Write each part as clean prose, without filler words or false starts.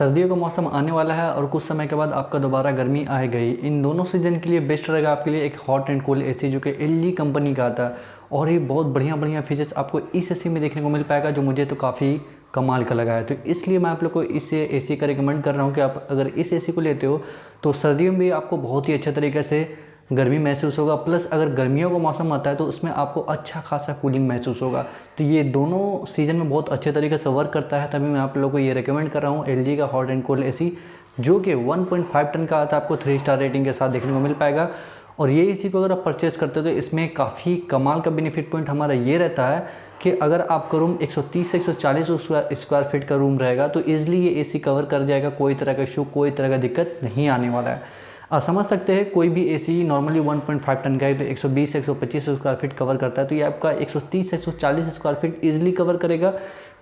सर्दियों का मौसम आने वाला है और कुछ समय के बाद आपका दोबारा गर्मी आ गई। इन दोनों सीज़न के लिए बेस्ट रहेगा आपके लिए एक हॉट एंड कूल एसी जो कि एलजी कंपनी का आता है। और ये बहुत बढ़िया बढ़िया फीचर्स आपको इस एसी में देखने को मिल पाएगा जो मुझे तो काफ़ी कमाल का लगा है। तो इसलिए मैं आप लोग को इस एसी का रिकमेंड कर रहा हूँ कि आप अगर इस एसी को लेते हो तो सर्दियों में भी आपको बहुत ही अच्छे तरीके से गर्मी महसूस होगा, प्लस अगर गर्मियों का मौसम आता है तो उसमें आपको अच्छा खासा कूलिंग महसूस होगा। तो ये दोनों सीज़न में बहुत अच्छे तरीके से वर्क करता है, तभी मैं आप लोगों को ये रिकमेंड कर रहा हूँ एलजी का हॉट एंड कूल एसी जो कि 1.5 टन का आता है, आपको 3 स्टार रेटिंग के साथ देखने को मिल पाएगा। और ये एसी को अगर आप परचेज़ करते हो तो इसमें काफ़ी कमाल का बेनिफिट पॉइंट हमारा ये रहता है कि अगर आपका रूम 130 से 140 स्क्वायर फीट का रूम रहेगा तो ईजिली ये एसी कवर कर जाएगा, कोई तरह का इशू कोई तरह का दिक्कत नहीं आने वाला है। आप समझ सकते हैं कोई भी एसी नॉर्मली 1.5 टन का है तो 120 से 125 स्क्वायर फीट कवर करता है, तो ये आपका 130 से 140 स्क्वायर फीट ईजिली कवर करेगा,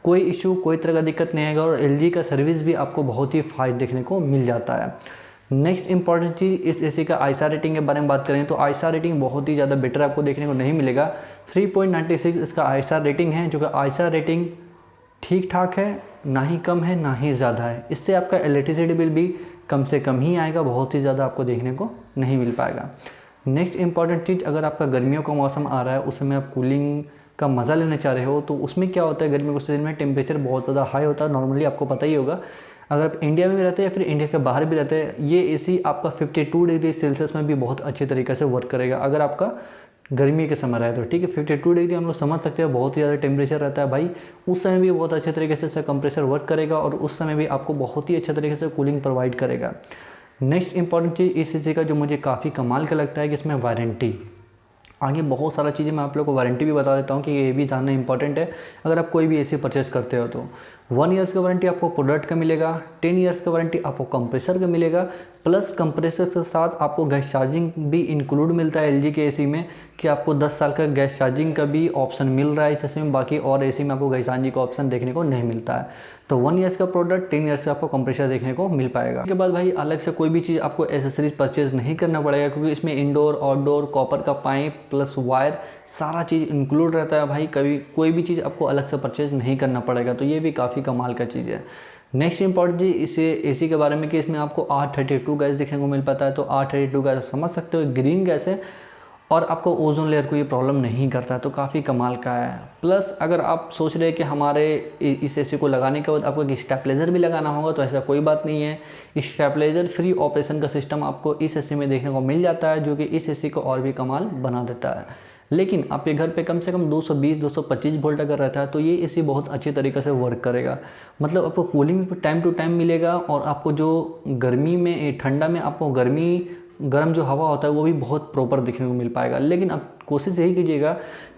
कोई इशू कोई तरह का दिक्कत नहीं आएगा। और एलजी का सर्विस भी आपको बहुत ही फायदा देखने को मिल जाता है। नेक्स्ट इंपॉर्टेंट चीज़ इस एसी का आईएसआर रेटिंग के बारे में बात करें तो आईएसआर रेटिंग बहुत ही ज़्यादा बेटर आपको देखने को नहीं मिलेगा। 3.96 इसका आईएसआर रेटिंग है, जो कि आईएसआर रेटिंग ठीक ठाक है, ना ही कम है ना ही ज़्यादा है। इससे आपका इलेक्ट्रिसिटी बिल भी कम से कम ही आएगा, बहुत ही ज़्यादा आपको देखने को नहीं मिल पाएगा। नेक्स्ट इंपॉर्टेंट चीज़, अगर आपका गर्मियों का मौसम आ रहा है उस समय आप कूलिंग का मज़ा लेना चाह रहे हो तो उसमें क्या होता है, गर्मियों के सीजन में टेम्परेचर बहुत ज़्यादा हाई होता है, नॉर्मली आपको पता ही होगा। अगर आप इंडिया में भी रहते हैं या फिर इंडिया के बाहर भी रहते हैं, ये एसी आपका 52 डिग्री सेल्सियस में भी बहुत अच्छे तरीके से वर्क करेगा अगर आपका गर्मी के समय रहे तो। ठीक है, 52 डिग्री हम लोग समझ सकते हैं बहुत ही ज़्यादा टेम्परेचर रहता है भाई, उस समय भी बहुत अच्छे तरीके से इसका कंप्रेसर वर्क करेगा और उस समय भी आपको बहुत ही अच्छे तरीके से कूलिंग प्रोवाइड करेगा। नेक्स्ट इंपॉर्टेंट चीज़ इस एसी का जो मुझे काफ़ी कमाल का लगता है कि इसमें वारंटी, आगे बहुत सारा चीज़ें मैं आप लोग को वारंटी भी बता देता हूँ कि ये भी जानना इंपॉर्टेंट है। अगर आप कोई भी एसी परचेस करते हो तो 1 ईयर्स का वारंटी आपको प्रोडक्ट का मिलेगा, 10 ईयर्स का वारंटी आपको कंप्रेसर का मिलेगा, प्लस कंप्रेसर के साथ आपको गैस चार्जिंग भी इंक्लूड मिलता है एलजी के एसी में, कि आपको 10 साल का गैस चार्जिंग का भी ऑप्शन मिल रहा है इस एसी में। बाकी और एसी में आपको गैस चार्जिंग का ऑप्शन देखने को नहीं मिलता है। तो 1 ईयर्स का प्रोडक्ट, 10 ईयर्स का आपको कंप्रेसर देखने को मिल पाएगा। उसके बाद भाई अलग से कोई भी चीज़ आपको एसेसरीज परचेज नहीं करना पड़ेगा, क्योंकि इसमें इंडोर आउटडोर कॉपर का पाइप प्लस वायर सारा चीज़ इंक्लूड रहता है भाई, कभी कोई भी चीज़ आपको अलग से परचेज नहीं करना पड़ेगा। तो ये भी काफ़ी कमाल का चीज़ है। नेक्स्ट इंपॉर्टेंट चीज़ इस एसी के बारे में कि इसमें आपको R32 गैस देखने को मिल पाता है। तो R32 गैस समझ सकते हो ग्रीन गैस है और आपको ओजोन लेयर को ये प्रॉब्लम नहीं करता है, तो काफ़ी कमाल का है। प्लस अगर आप सोच रहे हैं कि हमारे इस एसी को लगाने के बाद आपको एक स्टेबलाइजर भी लगाना होगा, तो ऐसा कोई बात नहीं है। स्टेबलाइजर फ्री ऑपरेशन का सिस्टम आपको इस एसी में देखने को मिल जाता है, जो कि इस एसी को और भी कमाल बना देता है। लेकिन आपके घर पे कम से कम 220-225 वोल्ट अगर रहता है तो ये एसी बहुत अच्छी तरीके से वर्क करेगा। मतलब आपको कूलिंग भी टाइम टू टाइम मिलेगा और आपको जो गर्मी में ठंडा में आपको गर्म जो हवा होता है वो भी बहुत प्रॉपर दिखने को मिल पाएगा। लेकिन आप कोशिश यही कीजिएगा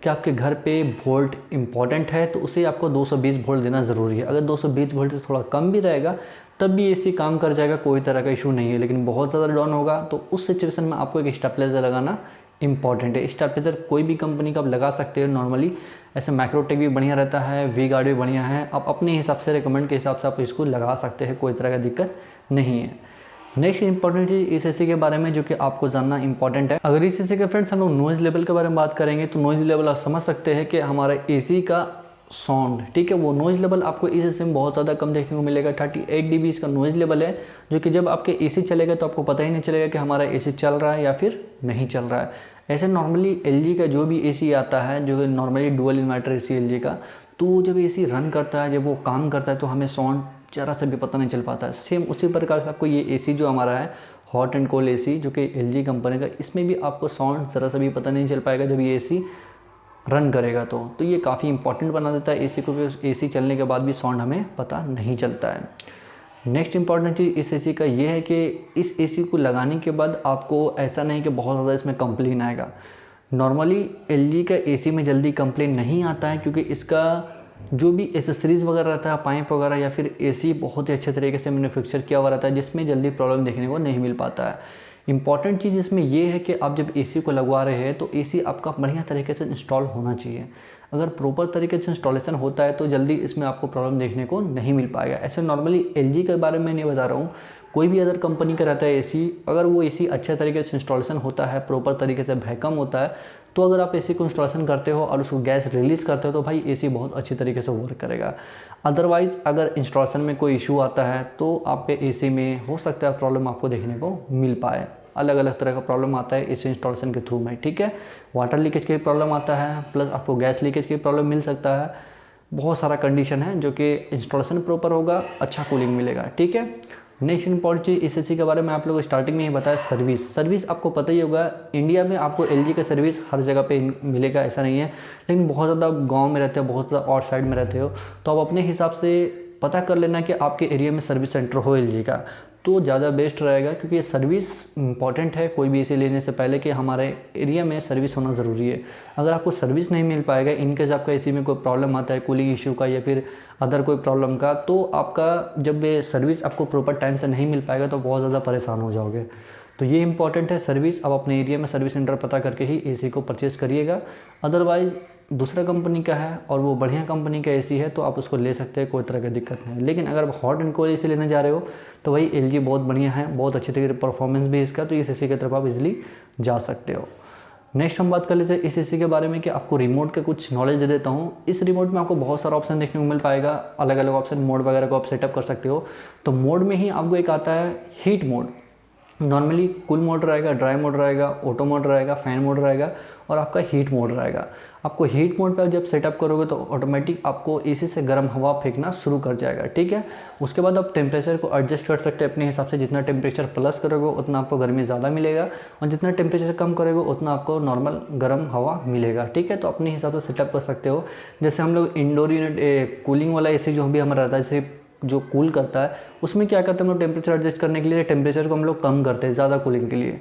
कि आपके घर पे वोल्ट इंपॉर्टेंट है तो उसे आपको 220 वोल्ट देना ज़रूरी है। अगर 220 वोल्ट से थोड़ा कम भी रहेगा तब भी एसी काम कर जाएगा, कोई तरह का इशू नहीं है। लेकिन बहुत ज़्यादा डाउन होगा तो उस सिचुएशन में आपको एक स्टेबलाइजर लगाना इंपॉर्टेंट है। स्टेबलाइजर कोई भी कंपनी का आप लगा सकते हो नॉर्मली, ऐसे मैक्रोटेक भी बढ़िया रहता है, वी गार्ड भी बढ़िया है। आप अपने हिसाब से रिकमेंड के हिसाब से आप इसको लगा सकते हैं, कोई तरह का दिक्कत नहीं है। नेक्स्ट इंपॉर्टेंट चीज़ इस एसी के बारे में जो कि आपको जानना इंपॉर्टेंट है, अगर इस एसी के फ्रेंड्स हम लोग नॉइज़ लेवल के बारे में बात करेंगे तो नॉइज़ लेवल आप समझ सकते हैं कि हमारे एसी का साउंड, ठीक है, वो नॉइज़ लेवल आपको इस एसी में बहुत ज़्यादा कम देखने को मिलेगा। 38 dB इसका नॉइज़ लेवल है, जो कि जब आपके एसी चलेगा तो आपको पता ही नहीं चलेगा कि हमारा एसी चल रहा है या फिर नहीं चल रहा है। ऐसे नॉर्मली एलजी का जो भी एसी आता है, जो normally dual inverter AC LG का, तो जब एसी रन करता है, जब वो काम करता है तो हमें साउंड ज़रा से भी पता नहीं चल पाता है। सेम उसी प्रकार से आपको ये एसी जो हमारा है हॉट एंड कोल्ड एसी जो कि एलजी कंपनी का, इसमें भी आपको साउंड ज़रा से भी पता नहीं चल पाएगा जब ये एसी रन करेगा तो ये काफ़ी इंपॉर्टेंट बना देता है एसी को, क्योंकि एसी चलने के बाद भी साउंड हमें पता नहीं चलता है। नेक्स्ट इंपॉर्टेंट चीज़ इस एसी का ये है कि इस एसी को लगाने के बाद आपको ऐसा नहीं कि बहुत ज़्यादा इसमें कंप्लेन आएगा। नॉर्मली एलजी का एसी में जल्दी कंप्लेन नहीं आता है, क्योंकि इसका जो भी एसेसरीज़ वगैरह रहता है, पाइप वगैरह या फिर एसी बहुत ही अच्छे तरीके से मैन्युफैक्चर किया हुआ रहता है, जिसमें जल्दी प्रॉब्लम देखने को नहीं मिल पाता है। इंपॉर्टेंट चीज़ इसमें यह है कि आप जब एसी को लगवा रहे हैं तो एसी आपका बढ़िया तरीके से इंस्टॉल होना चाहिए। अगर प्रॉपर तरीके से इंस्टॉलेशन होता है तो जल्दी इसमें आपको प्रॉब्लम देखने को नहीं मिल पाएगा। ऐसे नॉर्मली एलजी के बारे में नहीं बता रहा हूँ, कोई भी अदर कंपनी का रहता है एसी, अगर वो एसी अच्छे तरीके से इंस्टॉलेशन होता है, प्रॉपर तरीके से वैक्यूम होता है, तो अगर आप एसी को इंस्टॉलेशन करते हो और उसको गैस रिलीज़ करते हो तो भाई एसी बहुत अच्छी तरीके से वर्क करेगा। अदरवाइज़ अगर इंस्टॉलेशन में कोई इशू आता है तो आपके एसी में हो सकता है प्रॉब्लम आपको देखने को मिल पाए। अलग अलग तरह का प्रॉब्लम आता है एसी इंस्टॉलेशन के थ्रू में, ठीक है। वाटर लीकेज की प्रॉब्लम आता है, प्लस आपको गैस लीकेज की प्रॉब्लम मिल सकता है। बहुत सारा कंडीशन है जो कि इंस्टॉलेशन प्रॉपर होगा, अच्छा कूलिंग मिलेगा, ठीक है। नेक्स्ट इंपॉर्टेंट चीज़ इस एसी के बारे में आप लोगों को स्टार्टिंग में ही बताया, सर्विस आपको पता ही होगा। इंडिया में आपको एलजी का सर्विस हर जगह पे मिलेगा ऐसा नहीं है, लेकिन बहुत ज़्यादा गांव में रहते हो, बहुत ज़्यादा और साइड में रहते हो तो आप अपने हिसाब से पता कर लेना कि आपके एरिया में सर्विस सेंटर हो एलजी का, तो ज़्यादा बेस्ट रहेगा। क्योंकि ये सर्विस इंपॉर्टेंट है कोई भी एसी लेने से पहले कि हमारे एरिया में सर्विस होना ज़रूरी है। अगर आपको सर्विस नहीं मिल पाएगा, इनकेस आपका एसी में कोई प्रॉब्लम आता है कूलिंग इशू का या फिर अदर कोई प्रॉब्लम का, तो आपका जब ये सर्विस आपको प्रॉपर टाइम से नहीं मिल पाएगा तो बहुत ज़्यादा परेशान हो जाओगे। तो ये इंपॉर्टेंट है सर्विस। आप अपने एरिया में सर्विस सेंटर पता करके ही एसी को परचेज़ करिएगा। अदरवाइज़ दूसरा कंपनी का है और वो बढ़िया कंपनी का एसी है तो आप उसको ले सकते हैं, कोई तरह की दिक्कत नहीं। लेकिन अगर आप हॉट एंड कोल्ड एसी लेने जा रहे हो तो भाई एलजी बहुत बढ़िया है, बहुत अच्छी तरीके से परफॉर्मेंस भी इसका, तो इस एसी की तरफ आप इजीली जा सकते हो। नेक्स्ट हम बात कर लेते हैं इस एसी के बारे में कि आपको रिमोट का कुछ नॉलेज दे देता हूँ। इस रिमोट में आपको बहुत सारा ऑप्शन देखने को मिल पाएगा, अलग अलग ऑप्शन मोड वगैरह को आप सेटअप कर सकते हो। तो मोड में ही आपको एक आता है heat mode, normally cool mode रहेगा, ड्राई मोड रहेगा, ऑटो मोड रहेगा, फैन मोड रहेगा और आपका हीट मोड रहेगा। आपको हीट मोड पर जब सेटअप करोगे तो ऑटोमेटिक आपको एसी से गर्म हवा फेंकना शुरू कर जाएगा, ठीक है। उसके बाद आप टेम्परेचर को एडजस्ट कर सकते हैं अपने हिसाब से, जितना टेम्परेचर प्लस करोगे उतना आपको गर्मी ज़्यादा मिलेगा और जितना टेम्परेचर कम करोगे उतना आपको नॉर्मल गर्म हवा मिलेगा, ठीक है। तो अपने हिसाब से सेटअप कर सकते हो। जैसे हम लोग इंडोर यूनिट कूलिंग वाला एसी जो भी हमारा रहता है, जैसे जो कूल करता है उसमें क्या करते हैं हम लोग टेम्परेचर एडजस्ट करने के लिए टेम्परेचर को हम लोग कम करते हैं ज़्यादा कूलिंग के लिए।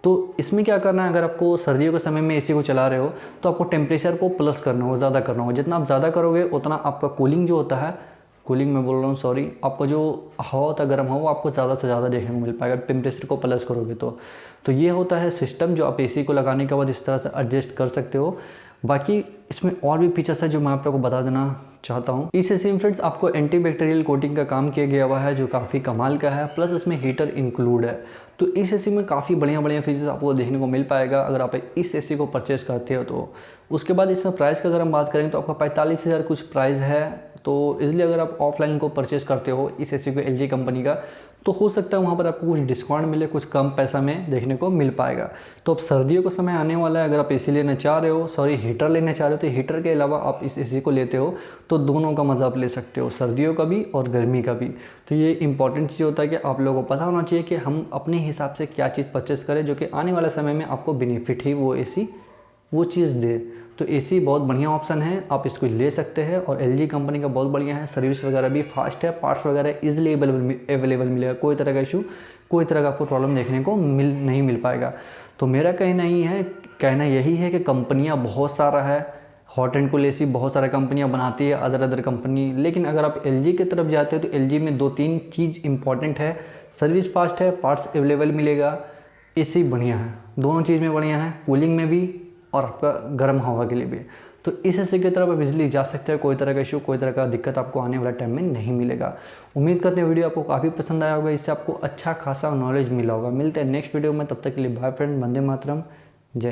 तो इसमें क्या करना है, अगर आपको सर्दियों के समय में एसी को चला रहे हो तो आपको टेम्परेचर को प्लस करना होगा, ज़्यादा करना होगा। जितना आप ज़्यादा करोगे उतना आपका कूलिंग जो होता है, कूलिंग में बोल रहा हूँ सॉरी, आपका जो हवा होता है गर्म हवा वो आपको ज़्यादा से ज़्यादा देखने को मिल पाएगा टेम्परेचर को प्लस करोगे तो ये होता है सिस्टम जो आप एसी को लगाने के बाद इस तरह से एडजस्ट कर सकते हो। बाकी इसमें और भी फीचर्स है जो मैं आप लोगों को बता देना चाहता हूँ। इस एसी में फ्रेंड्स आपको एंटीबैक्टीरियल कोटिंग का काम किया गया हुआ है जो काफ़ी कमाल का है, प्लस इसमें हीटर इंक्लूड है। तो इस एसी में काफ़ी बढ़िया फीचर्स आपको देखने को मिल पाएगा अगर आप इस एसी को परचेज़ करते हो तो। उसके बाद इसमें प्राइस का अगर हम बात करें तो आपका 45,000 कुछ प्राइस है। तो इसलिए अगर आप ऑफलाइन को परचेज़ करते हो इस एसी को एलजी कंपनी का तो हो सकता है वहाँ पर आपको कुछ डिस्काउंट मिले, कुछ कम पैसा में देखने को मिल पाएगा। तो अब सर्दियों का समय आने वाला है, अगर आप एसी लेना चाह रहे हो, सॉरी हीटर लेना चाह रहे हो, तो हीटर के अलावा आप इस एसी को लेते हो तो दोनों का मज़ा आप ले सकते हो, सर्दियों का भी और गर्मी का भी। तो ये इंपॉर्टेंट चीज़ होता है कि आप लोगों को पता होना चाहिए कि हम अपने हिसाब से क्या चीज़ परचेज़ करें जो कि आने वाले समय में आपको बेनिफिट ही वो एसी वो चीज़ दे। तो एसी बहुत बढ़िया ऑप्शन है, आप इसको ले सकते हैं और एलजी कंपनी का बहुत बढ़िया है। सर्विस वगैरह भी फास्ट है, पार्ट्स वगैरह इजीली अवेलेबल मिलेगा, कोई तरह का इशू, कोई तरह का आपको प्रॉब्लम देखने को नहीं मिल पाएगा। तो मेरा कहना यही है कि कंपनियाँ बहुत सारा है, हॉट एंड कूल एसी बहुत सारा कंपनियाँ बनाती है, अदर कंपनी। लेकिन अगर आप एलजी की तरफ जाते हो तो एलजी में 2-3 चीज़ इंपॉर्टेंट है, सर्विस फास्ट है, पार्ट्स अवेलेबल मिलेगा, एसी बढ़िया है, दोनों चीज़ में बढ़िया है, कूलिंग में भी और आपका गर्म हवा के लिए भी। तो इस एसी की तरफ आप इजीली जा सकते हैं, कोई तरह का इशू, कोई तरह का दिक्कत आपको आने वाला टाइम में नहीं मिलेगा। उम्मीद करते हैं वीडियो आपको काफ़ी पसंद आया होगा, इससे आपको अच्छा खासा नॉलेज मिला होगा। मिलते हैं नेक्स्ट वीडियो में, तब तक के लिए बाय फ्रेंड, वंदे मातरम, जय हिंद।